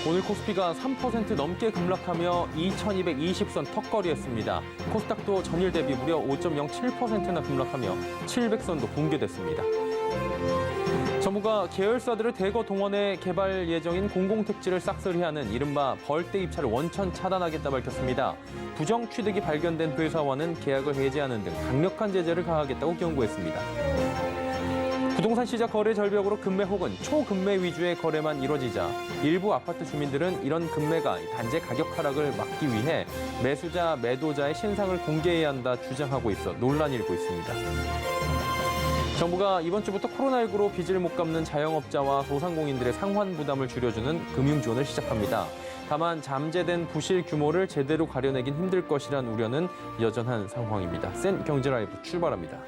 오늘 코스피가 3% 넘게 급락하며 2220선 턱걸이했습니다. 코스닥도 전일 대비 무려 5.07%나 급락하며 700선도 붕괴됐습니다. 정부가 계열사들을 대거 동원해 개발 예정인 공공택지를 싹쓸이하는 이른바 벌떼 입찰을 원천 차단하겠다 밝혔습니다. 부정 취득이 발견된 회사와는 계약을 해지하는 등 강력한 제재를 가하겠다고 경고했습니다. 부동산 시장 거래 절벽으로 금매 혹은 초금매 위주의 거래만 이뤄지자 일부 아파트 주민들은 이런 금매가 단지 가격 하락을 막기 위해 매수자, 매도자의 신상을 공개해야 한다 주장하고 있어 논란이 일고 있습니다. 정부가 이번 주부터 코로나19로 빚을 못 갚는 자영업자와 소상공인들의 상환 부담을 줄여주는 금융 지원을 시작합니다. 다만 잠재된 부실 규모를 제대로 가려내긴 힘들 것이란 우려는 여전한 상황입니다. 센 경제 라이브 출발합니다.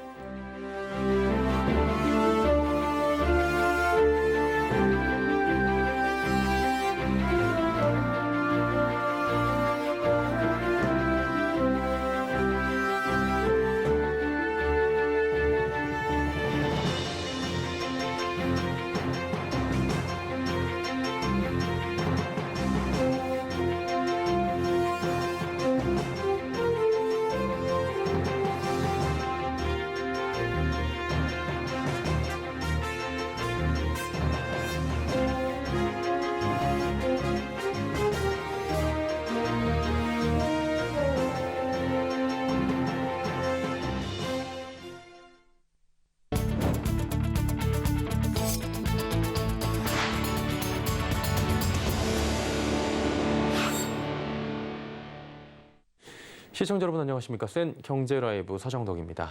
시청자 여러분 안녕하십니까? 센 경제 라이브 서정덕입니다.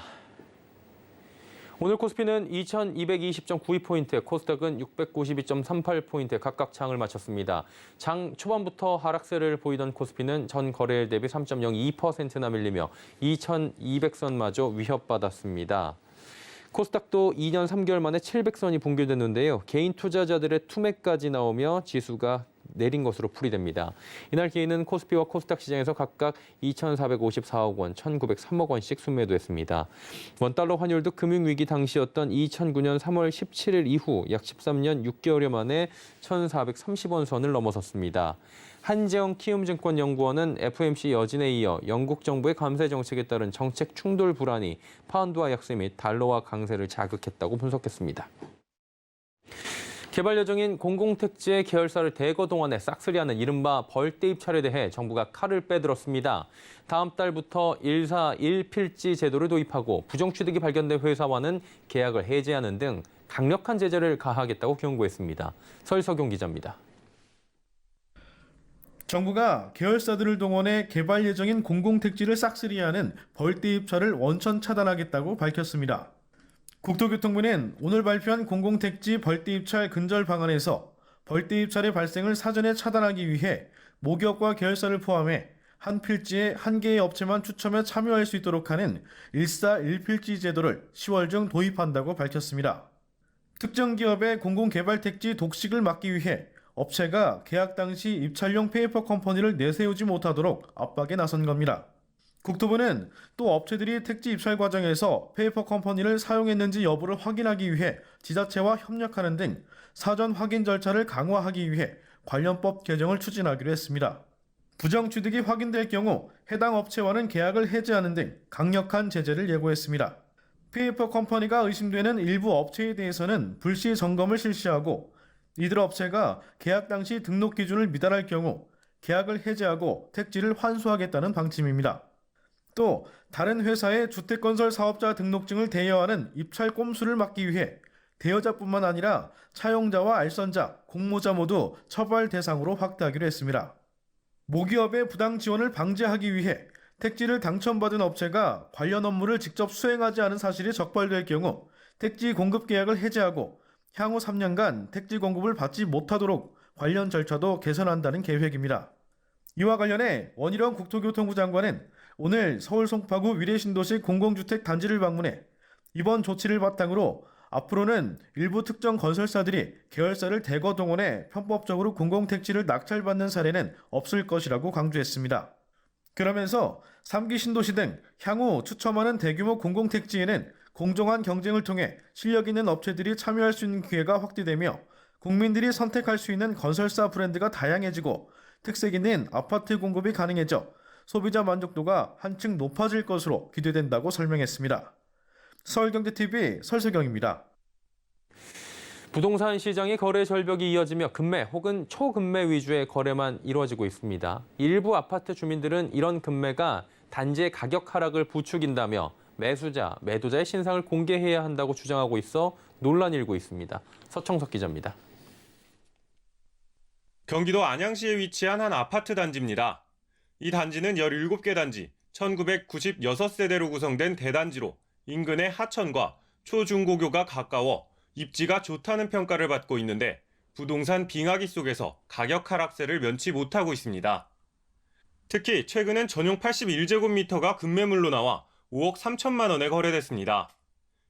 오늘 코스피는 2220.92포인트, 코스닥은 692.38포인트 각각 장을 마쳤습니다. 장 초반부터 하락세를 보이던 코스피는 전 거래일 대비 3.02%나 밀리며 2200선마저 위협받았습니다. 코스닥도 2년 3개월 만에 700선이 붕괴됐는데요. 개인 투자자들의 투매까지 나오며 지수가 내린 것으로 풀이됩니다. 이날 개인은 코스피와 코스닥 시장에서 각각 2,454억 원, 1,903억 원씩 순매도했습니다. 원달러 환율도 금융위기 당시였던 2009년 3월 17일 이후 약 13년 6개월여 만에 1,430원 선을 넘어섰습니다. 한재영 키움증권연구원은 FOMC 여진에 이어 영국 정부의 감세 정책에 따른 정책 충돌 불안이 파운드화 약세 및 달러화 강세를 자극했다고 분석했습니다. 개발 예정인 공공택지의 계열사를 대거 동원해 싹쓸이하는 이른바 벌떼 입찰에 대해 정부가 칼을 빼들었습니다. 다음 달부터 1사 1필지 제도를 도입하고 부정취득이 발견된 회사와는 계약을 해지하는 등 강력한 제재를 가하겠다고 경고했습니다. 설석용 기자입니다. 정부가 계열사들을 동원해 개발 예정인 공공택지를 싹쓸이하는 벌떼 입찰을 원천 차단하겠다고 밝혔습니다. 국토교통부는 오늘 발표한 공공택지 벌떼 입찰 근절 방안에서 벌떼 입찰의 발생을 사전에 차단하기 위해 모기업과 계열사를 포함해 한 필지에 한 개의 업체만 추첨에 참여할 수 있도록 하는 1사 1필지 제도를 10월 중 도입한다고 밝혔습니다. 특정 기업의 공공개발택지 독식을 막기 위해 업체가 계약 당시 입찰용 페이퍼 컴퍼니를 내세우지 못하도록 압박에 나선 겁니다. 국토부는 또 업체들이 택지 입찰 과정에서 페이퍼 컴퍼니를 사용했는지 여부를 확인하기 위해 지자체와 협력하는 등 사전 확인 절차를 강화하기 위해 관련법 개정을 추진하기로 했습니다. 부정취득이 확인될 경우 해당 업체와는 계약을 해지하는 등 강력한 제재를 예고했습니다. 페이퍼 컴퍼니가 의심되는 일부 업체에 대해서는 불시 점검을 실시하고 이들 업체가 계약 당시 등록 기준을 미달할 경우 계약을 해지하고 택지를 환수하겠다는 방침입니다. 또 다른 회사의 주택건설 사업자 등록증을 대여하는 입찰 꼼수를 막기 위해 대여자뿐만 아니라 차용자와 알선자, 공모자 모두 처벌 대상으로 확대하기로 했습니다. 모기업의 부당 지원을 방지하기 위해 택지를 당첨받은 업체가 관련 업무를 직접 수행하지 않은 사실이 적발될 경우 택지 공급 계약을 해지하고 향후 3년간 택지 공급을 받지 못하도록 관련 절차도 개선한다는 계획입니다. 이와 관련해 원희룡 국토교통부 장관은 오늘 서울 송파구 위례신도시 공공주택 단지를 방문해 이번 조치를 바탕으로 앞으로는 일부 특정 건설사들이 계열사를 대거 동원해 편법적으로 공공택지를 낙찰받는 사례는 없을 것이라고 강조했습니다. 그러면서 3기 신도시 등 향후 추첨하는 대규모 공공택지에는 공정한 경쟁을 통해 실력 있는 업체들이 참여할 수 있는 기회가 확대되며 국민들이 선택할 수 있는 건설사 브랜드가 다양해지고 특색 있는 아파트 공급이 가능해져 소비자 만족도가 한층 높아질 것으로 기대된다고 설명했습니다. 서울경제TV 설수경입니다. 부동산 시장의 거래 절벽이 이어지며 금매 혹은 초금매 위주의 거래만 이루어지고 있습니다. 일부 아파트 주민들은 이런 금매가 단지의 가격 하락을 부추긴다며 매수자, 매도자의 신상을 공개해야 한다고 주장하고 있어 논란이 일고 있습니다. 서청석 기자입니다. 경기도 안양시에 위치한 한 아파트 단지입니다. 이 단지는 17개 단지, 1996세대로 구성된 대단지로 인근의 하천과 초중고교가 가까워 입지가 좋다는 평가를 받고 있는데 부동산 빙하기 속에서 가격 하락세를 면치 못하고 있습니다. 특히 최근엔 전용 81제곱미터가 급매물로 나와 5억 3천만 원에 거래됐습니다.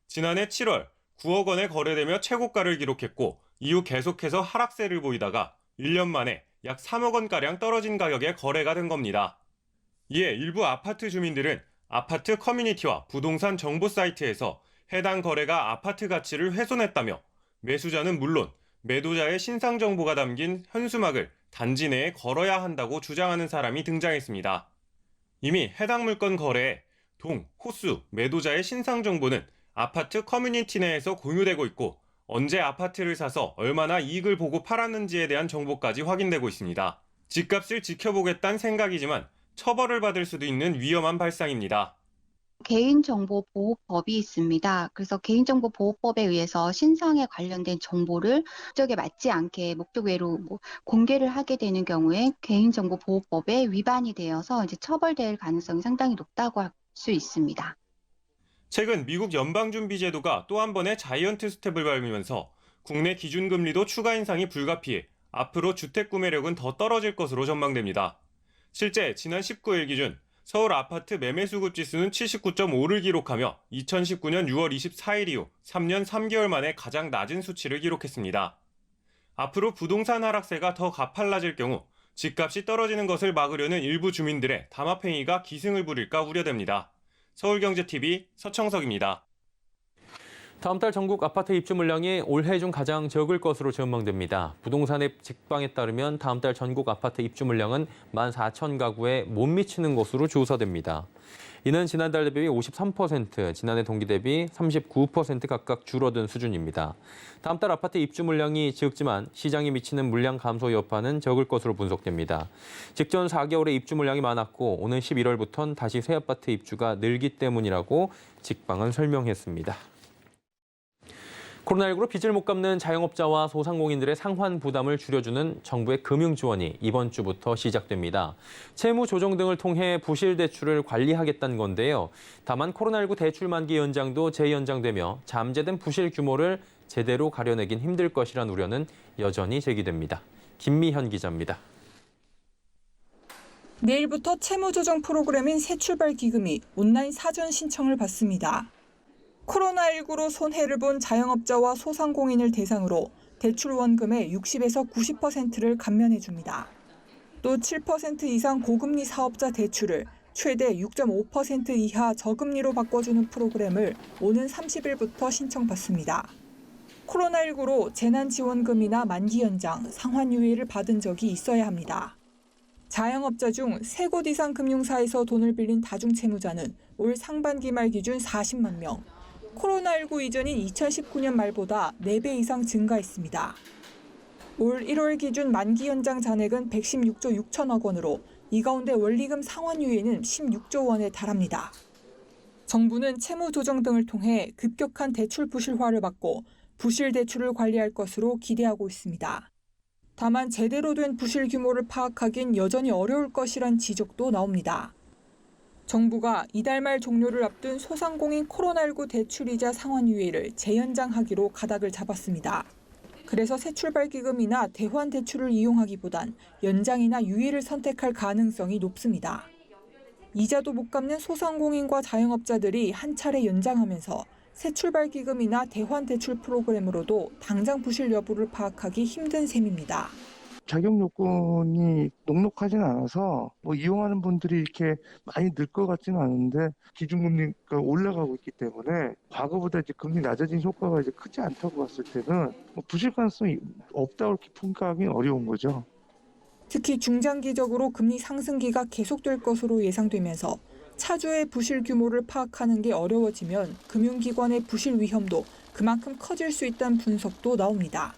지난해 7월 9억 원에 거래되며 최고가를 기록했고 이후 계속해서 하락세를 보이다가 1년 만에 약 3억 원가량 떨어진 가격에 거래가 된 겁니다. 이에 일부 아파트 주민들은 아파트 커뮤니티와 부동산 정보 사이트에서 해당 거래가 아파트 가치를 훼손했다며 매수자는 물론 매도자의 신상 정보가 담긴 현수막을 단지 내에 걸어야 한다고 주장하는 사람이 등장했습니다. 이미 해당 물건 거래에 동, 호수, 매도자의 신상 정보는 아파트 커뮤니티 내에서 공유되고 있고 언제 아파트를 사서 얼마나 이익을 보고 팔았는지에 대한 정보까지 확인되고 있습니다. 집값을 지켜보겠다는 생각이지만 처벌을 받을 수도 있는 위험한 발상입니다. 개인정보보호법이 있습니다. 그래서 개인정보보호법에 의해서 신상에 관련된 정보를 목적에 맞지 않게 목적 외로 공개를 하게 되는 경우에 개인정보보호법에 위반이 되어서 이제 처벌될 가능성이 상당히 높다고 할 수 있습니다. 최근 미국 연방준비제도가 또 한 번의 자이언트 스텝을 밟으면서 국내 기준금리도 추가 인상이 불가피해 앞으로 주택 구매력은 더 떨어질 것으로 전망됩니다. 실제 지난 19일 기준 서울 아파트 매매수급 지수는 79.5를 기록하며 2019년 6월 24일 이후 3년 3개월 만에 가장 낮은 수치를 기록했습니다. 앞으로 부동산 하락세가 더 가팔라질 경우 집값이 떨어지는 것을 막으려는 일부 주민들의 담합행위가 기승을 부릴까 우려됩니다. 서울경제TV 서청석입니다. 다음 달 전국 아파트 입주 물량이 올해 중 가장 적을 것으로 전망됩니다. 부동산 앱 직방에 따르면 다음 달 전국 아파트 입주 물량은 14,000가구에 못 미치는 것으로 조사됩니다. 이는 지난달 대비 53%, 지난해 동기 대비 39% 각각 줄어든 수준입니다. 다음 달 아파트 입주 물량이 적지만 시장이 미치는 물량 감소 여파는 적을 것으로 분석됩니다. 직전 4개월에 입주 물량이 많았고 오는 11월부터는 다시 새 아파트 입주가 늘기 때문이라고 직방은 설명했습니다. 코로나19로 빚을 못 갚는 자영업자와 소상공인들의 상환 부담을 줄여주는 정부의 금융 지원이 이번 주부터 시작됩니다. 채무 조정 등을 통해 부실 대출을 관리하겠다는 건데요. 다만 코로나19 대출 만기 연장도 재연장되며 잠재된 부실 규모를 제대로 가려내긴 힘들 것이란 우려는 여전히 제기됩니다. 김미현 기자입니다. 내일부터 채무 조정 프로그램인 새출발 기금이 온라인 사전 신청을 받습니다. 코로나19로 손해를 본 자영업자와 소상공인을 대상으로 대출 원금의 60에서 90%를 감면해 줍니다. 또 7% 이상 고금리 사업자 대출을 최대 6.5% 이하 저금리로 바꿔주는 프로그램을 오는 30일부터 신청받습니다. 코로나19로 재난지원금이나 만기 연장, 상환유예를 받은 적이 있어야 합니다. 자영업자 중 3곳 이상 금융사에서 돈을 빌린 다중채무자는 올 상반기 말 기준 40만 명. 코로나19 이전인 2019년 말보다 4배 이상 증가했습니다. 올 1월 기준 만기 연장 잔액은 116조 6천억 원으로 이 가운데 원리금 상환유예는 16조 원에 달합니다. 정부는 채무 조정 등을 통해 급격한 대출 부실화를 막고 부실 대출을 관리할 것으로 기대하고 있습니다. 다만 제대로 된 부실 규모를 파악하긴 여전히 어려울 것이란 지적도 나옵니다. 정부가 이달 말 종료를 앞둔 소상공인 코로나19 대출이자 상환유예를 재연장하기로 가닥을 잡았습니다. 그래서 새출발기금이나 대환대출을 이용하기보단 연장이나 유예를 선택할 가능성이 높습니다. 이자도 못 갚는 소상공인과 자영업자들이 한 차례 연장하면서 새출발기금이나 대환대출 프로그램으로도 당장 부실 여부를 파악하기 힘든 셈입니다. 자격 요건이 녹록하진 않아서 뭐 이용하는 분들이 이렇게 많이 늘 것 같지는 않은데 기준금리가 올라가고 있기 때문에 과거보다 이제 금리 낮아진 효과가 이제 크지 않다고 봤을 때는 뭐 부실 가능성이 없다고 이렇게 평가하기 어려운 거죠. 특히 중장기적으로 금리 상승기가 계속될 것으로 예상되면서 차주의 부실 규모를 파악하는 게 어려워지면 금융기관의 부실 위험도 그만큼 커질 수 있다는 분석도 나옵니다.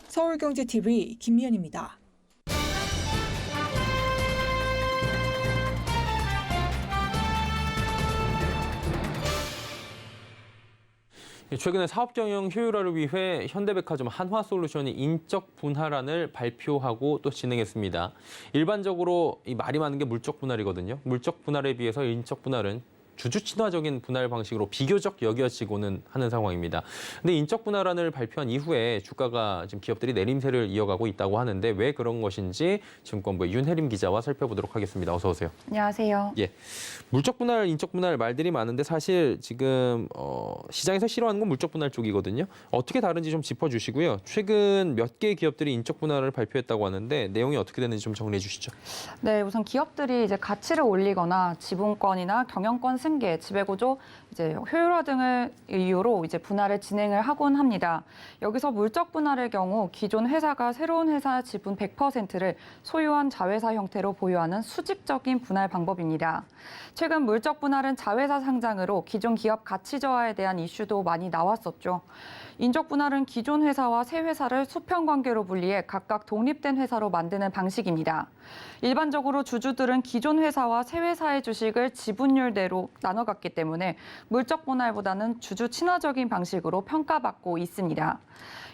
서울경제TV 김미연입니다. 최근에 사업 경영 효율화를 위해 현대백화점 한화솔루션이 인적 분할안을 발표하고 또 진행했습니다. 일반적으로 이 말이 많은 게 물적 분할이거든요. 물적 분할에 비해서 인적 분할은 주주 친화적인 분할 방식으로 비교적 여겨지고는 하는 상황입니다. 근데 인적 분할안을 발표한 이후에 주가가 지금 기업들이 내림세를 이어가고 있다고 하는데 왜 그런 것인지 증권부의 윤혜림 기자와 살펴보도록 하겠습니다. 어서 오세요. 안녕하세요. 예, 물적 분할, 인적 분할 말들이 많은데 사실 지금 시장에서 싫어하는 건 물적 분할 쪽이거든요. 어떻게 다른지 좀 짚어주시고요. 최근 몇 개의 기업들이 인적 분할을 발표했다고 하는데 내용이 어떻게 되는지 좀 정리해 주시죠. 네, 우선 기업들이 이제 가치를 올리거나 지분권이나 경영권 승계, 지배구조, 이제 효율화 등을 이유로 이제 분할을 진행을 하곤 합니다. 여기서 물적 분할의 경우 기존 회사가 새로운 회사 지분 100%를 소유한 자회사 형태로 보유하는 수직적인 분할 방법입니다. 최근 물적 분할은 자회사 상장으로 기존 기업 가치 저하에 대한 이슈도 많이 나왔었죠. 인적 분할은 기존 회사와 새 회사를 수평 관계로 분리해 각각 독립된 회사로 만드는 방식입니다. 일반적으로 주주들은 기존 회사와 새 회사의 주식을 지분율대로 나눠 갖기 때문에 물적 분할보다는 주주 친화적인 방식으로 평가받고 있습니다.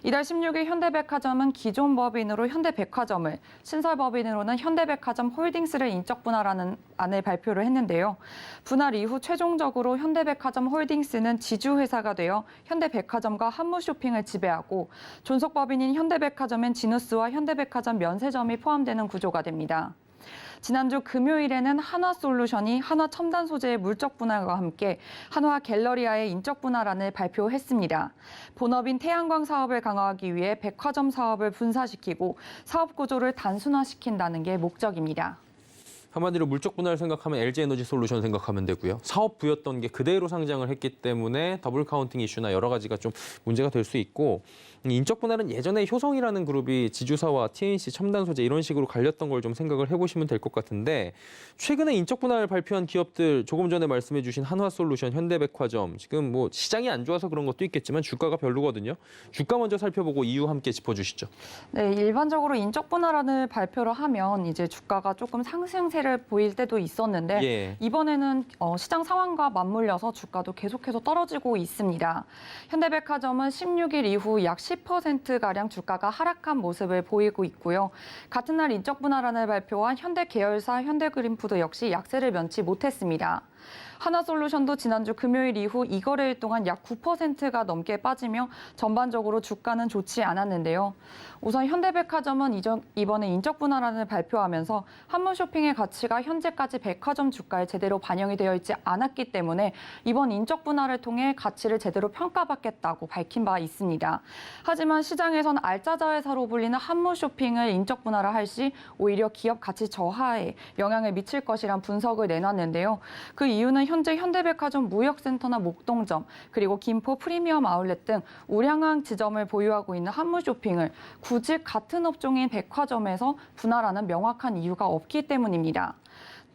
이달 16일 현대백화점은 기존 법인으로 현대백화점을, 신설 법인으로는 현대백화점 홀딩스를 인적 분할하는 안을 발표를 했는데요. 분할 이후 최종적으로 현대백화점 홀딩스는 지주회사가 되어 현대백화점과 한무쇼핑을 지배하고 존속 법인인 현대백화점엔 지누스와 현대백화점 면세점이 포함되는 구조가 됩니다. 지난주 금요일에는 한화솔루션이 한화첨단 소재의 물적 분할과 함께 한화갤러리아의 인적 분할안을 발표했습니다. 본업인 태양광 사업을 강화하기 위해 백화점 사업을 분사시키고 사업 구조를 단순화시킨다는 게 목적입니다. 한마디로 물적 분할 생각하면 LG에너지솔루션 생각하면 되고요. 사업부였던 게 그대로 상장을 했기 때문에 더블 카운팅 이슈나 여러 가지가 좀 문제가 될 수 있고 인적 분할은 예전에 효성이라는 그룹이 지주사와 TNC 첨단 소재 이런 식으로 갈렸던 걸 좀 생각을 해보시면 될 것 같은데 최근에 인적 분할 발표한 기업들 조금 전에 말씀해 주신 한화솔루션, 현대백화점 지금 뭐 시장이 안 좋아서 그런 것도 있겠지만 주가가 별로거든요. 주가 먼저 살펴보고 이유 함께 짚어주시죠. 네, 일반적으로 인적 분할안을 발표를 하면 이제 주가가 조금 상승세를 보일 때도 있었는데 예. 이번에는 시장 상황과 맞물려서 주가도 계속해서 떨어지고 있습니다. 현대백화점은 16일 이후 약 10%가량 주가가 하락한 모습을 보이고 있고요. 같은 날 인적 분할안을 발표한 현대계열사 현대그린푸드 역시 약세를 면치 못했습니다. 한화솔루션도 지난주 금요일 이후 2거래일 동안 약 9%가 넘게 빠지며 전반적으로 주가는 좋지 않았는데요. 우선 현대백화점은 이번에 인적 분할안을 발표하면서 한무쇼핑의 가치가 현재까지 백화점 주가에 제대로 반영이 되어 있지 않았기 때문에 이번 인적 분할을 통해 가치를 제대로 평가받겠다고 밝힌 바 있습니다. 하지만 시장에선 알짜자회사로 불리는 한무쇼핑을 인적 분할을 할 시 오히려 기업 가치 저하에 영향을 미칠 것이란 분석을 내놨는데요. 그 이유는 현재 현대백화점 무역센터나 목동점, 그리고 김포 프리미엄 아울렛 등 우량한 지점을 보유하고 있는 한무쇼핑을 굳이 같은 업종인 백화점에서 분할하는 명확한 이유가 없기 때문입니다.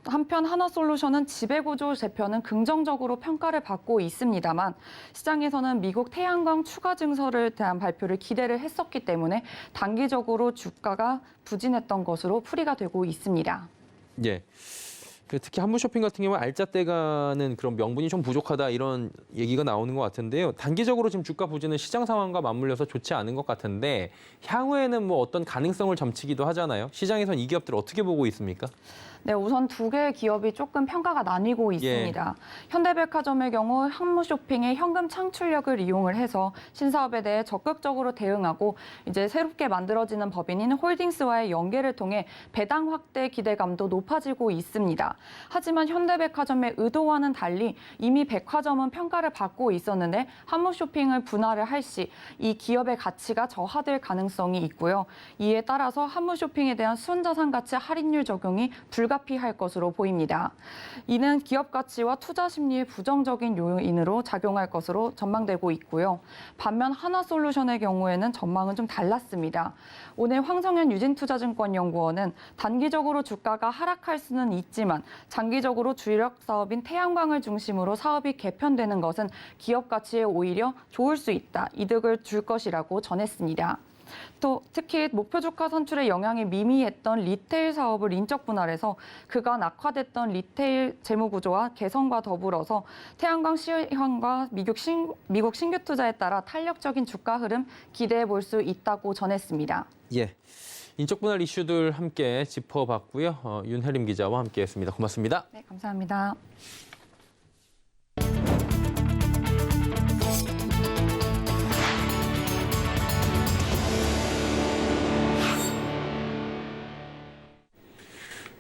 한편 한화솔루션은 지배구조 재편은 긍정적으로 평가를 받고 있습니다만 시장에서는 미국 태양광 추가 증설에 대한 발표를 기대를 했었기 때문에 단기적으로 주가가 부진했던 것으로 풀이가 되고 있습니다. 예. 특히 한무쇼핑 같은 경우는 알짜떼가는 그런 명분이 좀 부족하다 이런 얘기가 나오는 것 같은데요. 단기적으로 지금 주가 부진은 시장 상황과 맞물려서 좋지 않은 것 같은데 향후에는 뭐 어떤 가능성을 점치기도 하잖아요. 시장에선 이 기업들 어떻게 보고 있습니까? 네, 우선 두 개의 기업이 조금 평가가 나뉘고 있습니다. 현대백화점의 경우 한무쇼핑의 현금 창출력을 이용을 해서 신사업에 대해 적극적으로 대응하고 이제 새롭게 만들어지는 법인인 홀딩스와의 연계를 통해 배당 확대 기대감도 높아지고 있습니다. 하지만 현대백화점의 의도와는 달리 이미 백화점은 평가를 받고 있었는데 한무쇼핑을 분할을 할 시 이 기업의 가치가 저하될 가능성이 있고요. 이에 따라서 한무쇼핑에 대한 순자산 가치 할인율 적용이 불가피할 것으로 보입니다. 이는 기업 가치와 투자 심리에 부정적인 요인으로 작용할 것으로 전망되고 있고요. 반면 하나솔루션의 경우에는 전망은 좀 달랐습니다. 오늘 황성현 유진투자증권연구원은 단기적으로 주가가 하락할 수는 있지만 장기적으로 주력 사업인 태양광을 중심으로 사업이 개편되는 것은 기업 가치에 오히려 좋을 수 있다, 이득을 줄 것이라고 전했습니다. 또 특히 목표 주가 산출에 영향이 미미했던 리테일 사업을 인적 분할해서 그간 악화됐던 리테일 재무 구조와 개선과 더불어서 태양광 시황과 미국 신규 투자에 따라 탄력적인 주가 흐름 기대해 볼 수 있다고 전했습니다. 예, 인적 분할 이슈들 함께 짚어봤고요. 윤혜림 기자와 함께했습니다. 고맙습니다. 네, 감사합니다.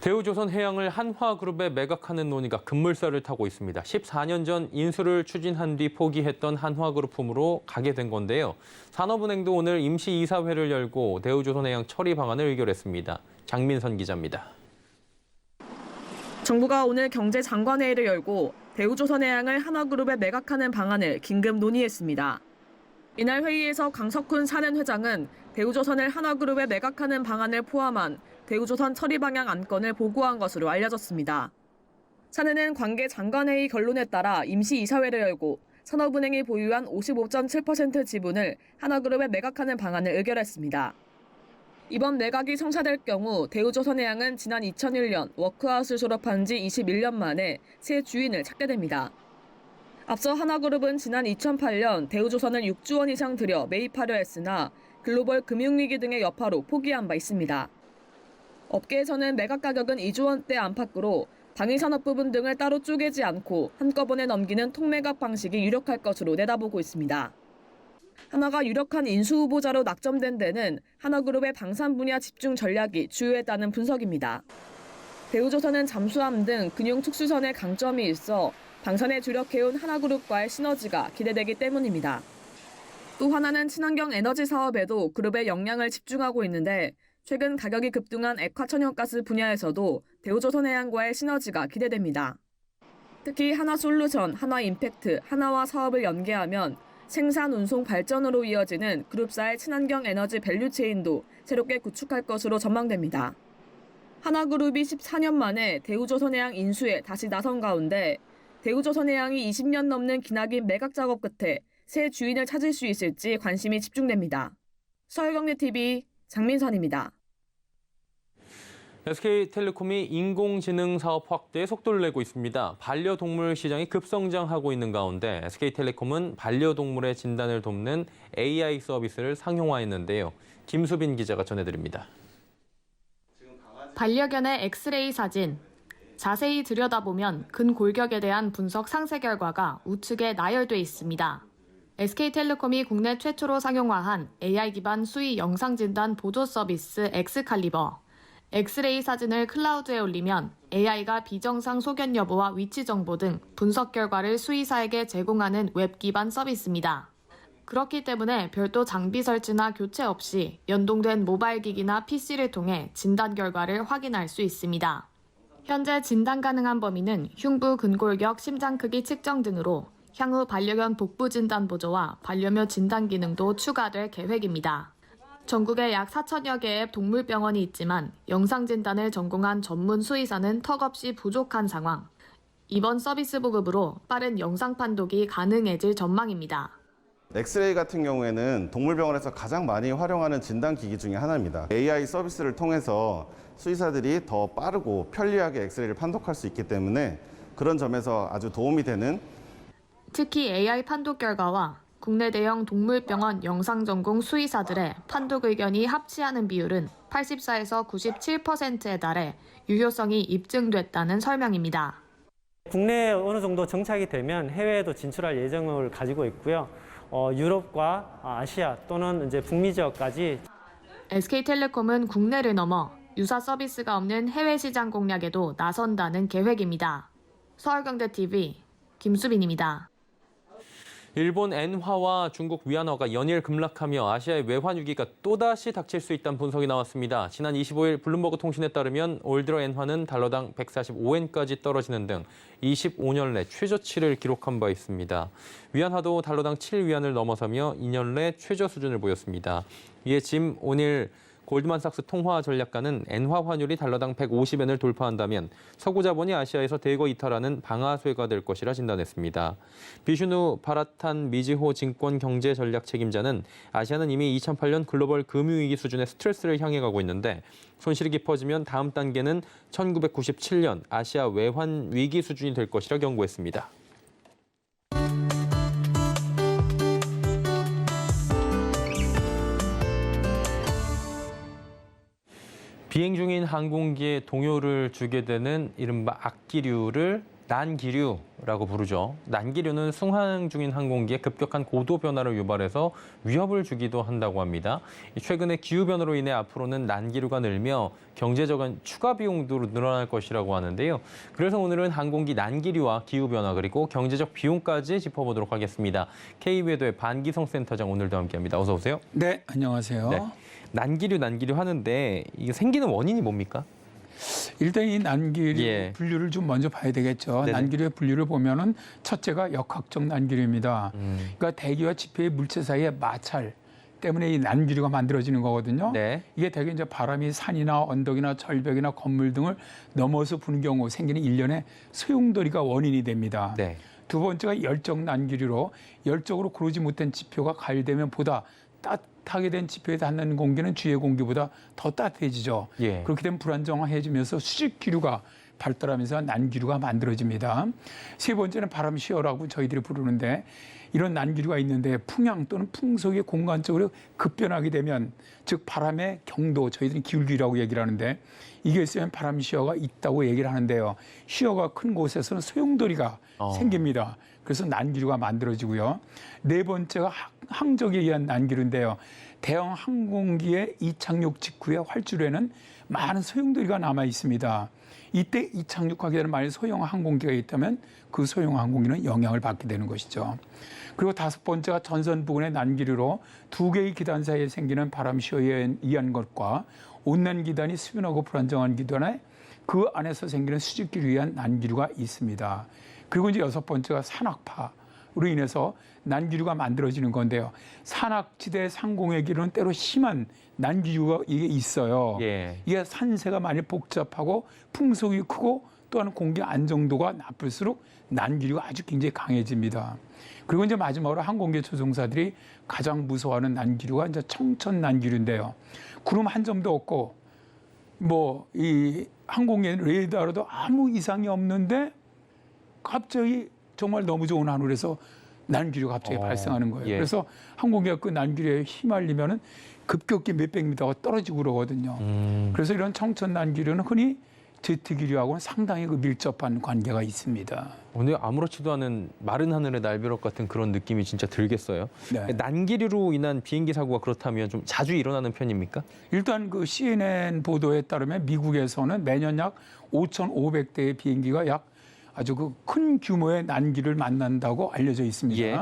대우조선해양을 한화그룹에 매각하는 논의가 급물살을 타고 있습니다. 14년 전 인수를 추진한 뒤 포기했던 한화그룹 품으로 가게 된 건데요. 산업은행도 오늘 임시이사회를 열고 대우조선해양 처리 방안을 의결했습니다. 장민선 기자입니다. 정부가 오늘 경제장관회의를 열고 대우조선해양을 한화그룹에 매각하는 방안을 긴급 논의했습니다. 이날 회의에서 강석훈 사내회장은 대우조선을 한화그룹에 매각하는 방안을 포함한 대우조선 처리 방향 안건을 보고한 것으로 알려졌습니다. 사내는 관계장관회의 결론에 따라 임시이사회를 열고 산업은행이 보유한 55.7% 지분을 한화그룹에 매각하는 방안을 의결했습니다. 이번 매각이 성사될 경우 대우조선해양은 지난 2001년 워크아웃을 졸업한 지 21년 만에 새 주인을 찾게 됩니다. 앞서 한화그룹은 지난 2008년 대우조선을 6조 원 이상 들여 매입하려 했으나 글로벌 금융위기 등의 여파로 포기한 바 있습니다. 업계에서는 매각 가격은 2조 원대 안팎으로 방위산업 부분 등을 따로 쪼개지 않고 한꺼번에 넘기는 통매각 방식이 유력할 것으로 내다보고 있습니다. 한화가 유력한 인수 후보자로 낙점된 데는 한화그룹의 방산 분야 집중 전략이 주요했다는 분석입니다. 대우조선은 잠수함 등 금융 특수선의 강점이 있어 방산에 주력해온 한화그룹과의 시너지가 기대되기 때문입니다. 또 하나는 친환경 에너지 사업에도 그룹의 역량을 집중하고 있는데 최근 가격이 급등한 액화천연가스 분야에서도 대우조선해양과의 시너지가 기대됩니다. 특히 하나솔루션, 하나임팩트, 하나와 사업을 연계하면 생산, 운송, 발전으로 이어지는 그룹사의 친환경 에너지 밸류체인도 새롭게 구축할 것으로 전망됩니다. 하나그룹이 14년 만에 대우조선해양 인수에 다시 나선 가운데 대우조선해양이 20년 넘는 기나긴 매각 작업 끝에 새 주인을 찾을 수 있을지 관심이 집중됩니다. 서울경제TV 장민선입니다. SK텔레콤이 인공지능 사업 확대에 속도를 내고 있습니다. 반려동물 시장이 급성장하고 있는 가운데 SK텔레콤은 반려동물의 진단을 돕는 AI 서비스를 상용화했는데요. 김수빈 기자가 전해드립니다. 반려견의 엑스레이 사진. 자세히 들여다보면 근골격에 대한 분석 상세 결과가 우측에 나열돼 있습니다. SK텔레콤이 국내 최초로 상용화한 AI 기반 수의 영상 진단 보조 서비스 엑스칼리버. 엑스레이 사진을 클라우드에 올리면 AI가 비정상 소견 여부와 위치 정보 등 분석 결과를 수의사에게 제공하는 웹 기반 서비스입니다. 그렇기 때문에 별도 장비 설치나 교체 없이 연동된 모바일 기기나 PC를 통해 진단 결과를 확인할 수 있습니다. 현재 진단 가능한 범위는 흉부, 근골격, 심장 크기 측정 등으로 향후 반려견 복부 진단 보조와 반려묘 진단 기능도 추가될 계획입니다. 전국에 약 4천여 개의 동물병원이 있지만 영상 진단을 전공한 전문 수의사는 턱없이 부족한 상황. 이번 서비스 보급으로 빠른 영상 판독이 가능해질 전망입니다. 엑스레이 같은 경우에는 동물병원에서 가장 많이 활용하는 진단 기기 중에 하나입니다. AI 서비스를 통해서 수의사들이 더 빠르고 편리하게 엑스레이를 판독할 수 있기 때문에 그런 점에서 아주 도움이 되는. 특히 AI 판독 결과와 국내 대형 동물병원 영상 전공 수의사들의 판독 의견이 합치하는 비율은 84에서 97%에 달해 유효성이 입증됐다는 설명입니다. 국내에 어느 정도 정착이 되면 해외에도 진출할 예정을 가지고 있고요. 유럽과 아시아 또는 이제 북미 지역까지. SK텔레콤은 국내를 넘어 유사 서비스가 없는 해외 시장 공략에도 나선다는 계획입니다. 서울경제TV 김수빈입니다. 일본 엔화와 중국 위안화가 연일 급락하며 아시아의 외환 위기가 또다시 닥칠 수 있다는 분석이 나왔습니다. 지난 25일 블룸버그 통신에 따르면 올 들어 엔화는 달러당 145엔까지 떨어지는 등 25년 내 최저치를 기록한 바 있습니다. 위안화도 달러당 7위안을 넘어서며 2년 내 최저 수준을 보였습니다. 이에 짐 오닐 골드만삭스 통화 전략가는 엔화 환율이 달러당 150엔을 돌파한다면 서구 자본이 아시아에서 대거 이탈하는 방아쇠가 될 것이라 진단했습니다. 비슈누 바라탄 미즈호 증권 경제 전략 책임자는 아시아는 이미 2008년 글로벌 금융위기 수준의 스트레스를 향해 가고 있는데 손실이 깊어지면 다음 단계는 1997년 아시아 외환 위기 수준이 될 것이라 경고했습니다. 비행 중인 항공기에 동요를 주게 되는 이른바 악기류를 난기류라고 부르죠. 난기류는 승항 중인 항공기에 급격한 고도 변화를 유발해서 위협을 주기도 한다고 합니다. 최근에 기후변화로 인해 앞으로는 난기류가 늘며 경제적인 추가 비용도 늘어날 것이라고 하는데요. 그래서 오늘은 항공기 난기류와 기후변화 그리고 경제적 비용까지 짚어보도록 하겠습니다. K외도의 반기성 센터장 오늘도 함께합니다. 어서 오세요. 네, 안녕하세요. 네. 난기류 하는데 이게 생기는 원인이 뭡니까? 일단 이 난기류 분류를 좀 먼저 봐야 되겠죠. 네네. 난기류의 분류를 보면은 첫째가 역학적 난기류입니다. 그러니까 대기와 지표의 물체 사이의 마찰 때문에 이 난기류가 만들어지는 거거든요. 네. 이게 대개 이제 바람이 산이나 언덕이나 절벽이나 건물 등을 넘어서 부는 경우 생기는 일련의 소용돌이가 원인이 됩니다. 네. 두 번째가 열적 난기류로 열적으로 구르지 못한 지표가 가열되면 보다 따뜻하게 된 지표에 닿는 공기는 주위의 공기보다 더 따뜻해지죠. 예. 그렇게 되면 불안정해지면서 수직기류가 발달하면서 난기류가 만들어집니다. 세 번째는 바람시어라고 저희들이 부르는데 이런 난기류가 있는데 풍향 또는 풍속이 공간적으로 급변하게 되면 즉 바람의 경도, 저희들은 기울기라고 얘기를 하는데 이게 있으면 바람시어가 있다고 얘기를 하는데요. 시어가 큰 곳에서는 소용돌이가 생깁니다. 그래서 난기류가 만들어지고요. 네 번째가 항적에 의한 난기류인데요. 대형 항공기의 이착륙 직후에 활주로에는 많은 소용돌이가 남아 있습니다. 이때 이착륙하게 되는 만약 소형 항공기가 있다면 그 소형 항공기는 영향을 받게 되는 것이죠. 그리고 다섯 번째가 전선 부근의 난기류로 두 개의 기단 사이에 생기는 바람시어에 의한 것과 온난 기단이 수변하고 불안정한 기단에 그 안에서 생기는 수직기류에 의한 난기류가 있습니다. 그리고 이제 여섯 번째가 산악파로 인해서 난기류가 만들어지는 건데요. 산악지대 상공의 길은 때로 심한 난기류가 이게 있어요. 예. 이게 산세가 많이 복잡하고 풍속이 크고 또한 공기 안정도가 나쁠수록 난기류가 아주 굉장히 강해집니다. 그리고 이제 마지막으로 항공기 조종사들이 가장 무서워하는 난기류가 이제 청천 난기류인데요. 구름 한 점도 없고 뭐 이 항공기 레이더로도 아무 이상이 없는데 갑자기 정말 너무 좋은 하늘에서 난기류가 갑자기 발생하는 거예요. 예. 그래서 항공기가 그 난기류에 휘말리면은 급격히 몇백 미터가 떨어지고 그러거든요. 그래서 이런 청천 난기류는 흔히 제트기류하고는 상당히 그 밀접한 관계가 있습니다. 오늘 아무렇지도 않은 마른 하늘의 날벼락 같은 그런 느낌이 진짜 들겠어요. 네. 난기류로 인한 비행기 사고가 그렇다면 좀 자주 일어나는 편입니까? 일단 그 CNN 보도에 따르면 미국에서는 매년 약 5,500대의 비행기가 약 아주 그 큰 규모의 난기를 만난다고 알려져 있습니다. 예.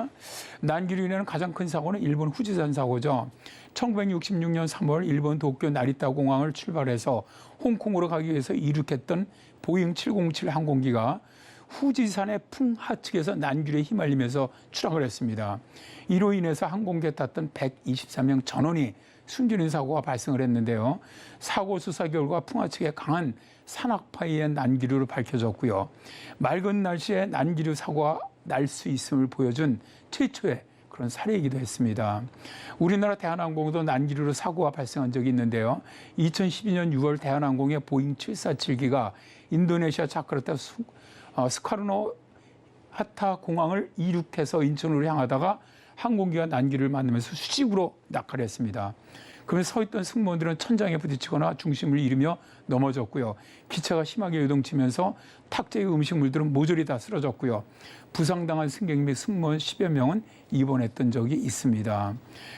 난기로 인한 가장 큰 사고는 일본 후지산 사고죠. 1966년 3월 일본 도쿄 나리타 공항을 출발해서 홍콩으로 가기 위해서 이륙했던 보잉 707 항공기가 후지산의 풍하 측에서 난기류에 휘말리면서 추락을 했습니다. 이로 인해서 항공기에 탔던 123명 전원이 숨지는 사고가 발생을 했는데요. 사고 수사 결과 풍하 측에 강한 산악파에 의한 난기류로 밝혀졌고요. 맑은 날씨에 난기류 사고가 날 수 있음을 보여준 최초의 그런 사례이기도 했습니다. 우리나라 대한항공도 난기류로 사고가 발생한 적이 있는데요. 2012년 6월 대한항공의 보잉 747기가 인도네시아 자카르타 스카르노 하타 공항을 이륙해서 인천으로 향하다가 항공기가 난기류를 만나면서 수직으로 낙하를 했습니다. 그러면 서 있던 승무원들은 천장에 부딪히거나 중심을 잃으며 넘어졌고요. 기차가 심하게 요동치면서 탁재의 음식물들은 모조리 다 쓰러졌고요. 부상당한 승객 및 승무원 10여 명은 입원했던 적이 있습니다.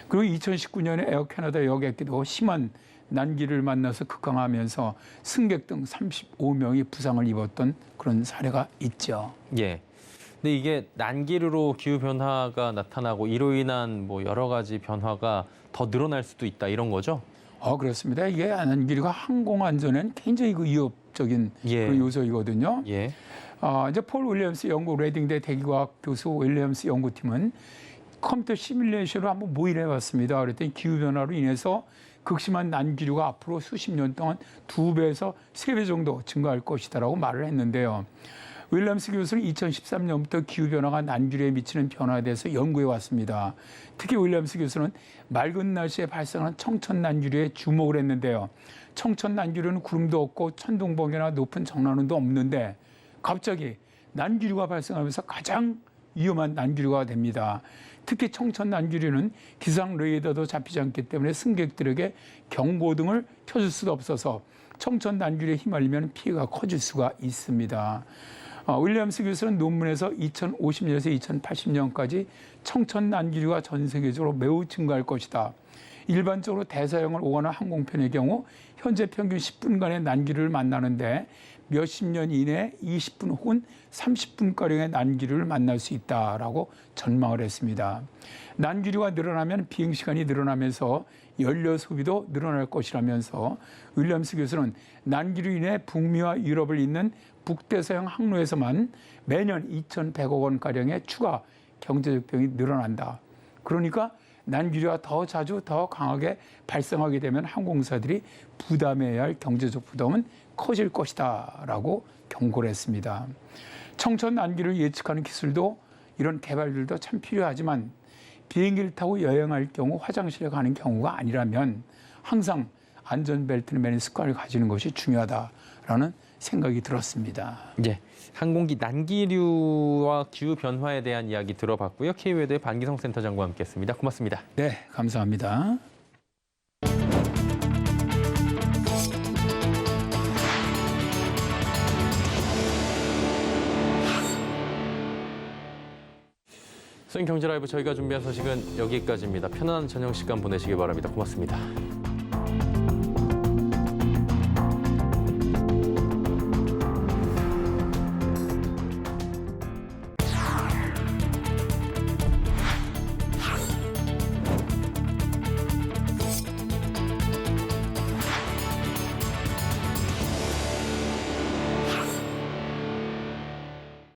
그리고 2019년에 에어 캐나다 여객기도 심한 난기를 만나서 급강하면서 승객 등 35명이 부상을 입었던 그런 사례가 있죠. 예. 근데 이게 난기류로 기후 변화가 나타나고 이로 인한 뭐 여러 가지 변화가 더 늘어날 수도 있다 이런 거죠? 그렇습니다. 이게 난기류가 항공 안전에는 굉장히 위협적인 그런 요소이거든요. 예. 이제 폴 윌리엄스 영국 레딩대 대기과학 교수 윌리엄스 연구팀은 컴퓨터 시뮬레이션으로 한번 모의를 해봤습니다. 그랬더니 기후 변화로 인해서 극심한 난기류가 앞으로 수십 년 동안 2배에서 3배 정도 증가할 것이다라고 말을 했는데요. 윌리엄스 교수는 2013년부터 기후변화가 난기류에 미치는 변화에 대해서 연구해 왔습니다. 특히 윌리엄스 교수는 맑은 날씨에 발생하는 청천 난기류에 주목을 했는데요. 청천 난기류는 구름도 없고 천둥번개나 높은 정난운도 없는데 갑자기 난기류가 발생하면서 가장 위험한 난기류가 됩니다. 특히 청천 난기류는 기상 레이더도 잡히지 않기 때문에 승객들에게 경고등을 켜줄 수도 없어서 청천 난기류에 휘말리면 피해가 커질 수가 있습니다. 윌리엄스 교수는 논문에서 2050년에서 2080년까지 청천 난기류가 전 세계적으로 매우 증가할 것이다. 일반적으로 대서양을 오가는 항공편의 경우 현재 평균 10분간의 난기류를 만나는데 몇십 년 이내에 20분 혹은 30분가량의 난기류를 만날 수 있다라고 전망을 했습니다. 난기류가 늘어나면 비행시간이 늘어나면서 연료 소비도 늘어날 것이라면서 윌리엄스 교수는 난기로 인해 북미와 유럽을 잇는 북대서양 항로에서만 매년 2,100억 원가량의 추가 경제적 비용이 늘어난다. 그러니까 난기류가 더 자주 더 강하게 발생하게 되면 항공사들이 부담해야 할 경제적 부담은 커질 것이다 라고 경고를 했습니다. 청천 난기를 예측하는 기술도 이런 개발들도 참 필요하지만 비행기를 타고 여행할 경우 화장실에 가는 경우가 아니라면 항상 안전벨트를 매는 습관을 가지는 것이 중요하다라는 생각이 들었습니다. 예, 항공기 난기류와 기후 변화에 대한 이야기 들어봤고요. K웨더의 반기성 센터장과 함께했습니다. 고맙습니다. 네, 감사합니다. 경제 라이브 저희가 준비한 소식은 여기까지입니다. 편안한 저녁 시간 보내시기 바랍니다. 고맙습니다.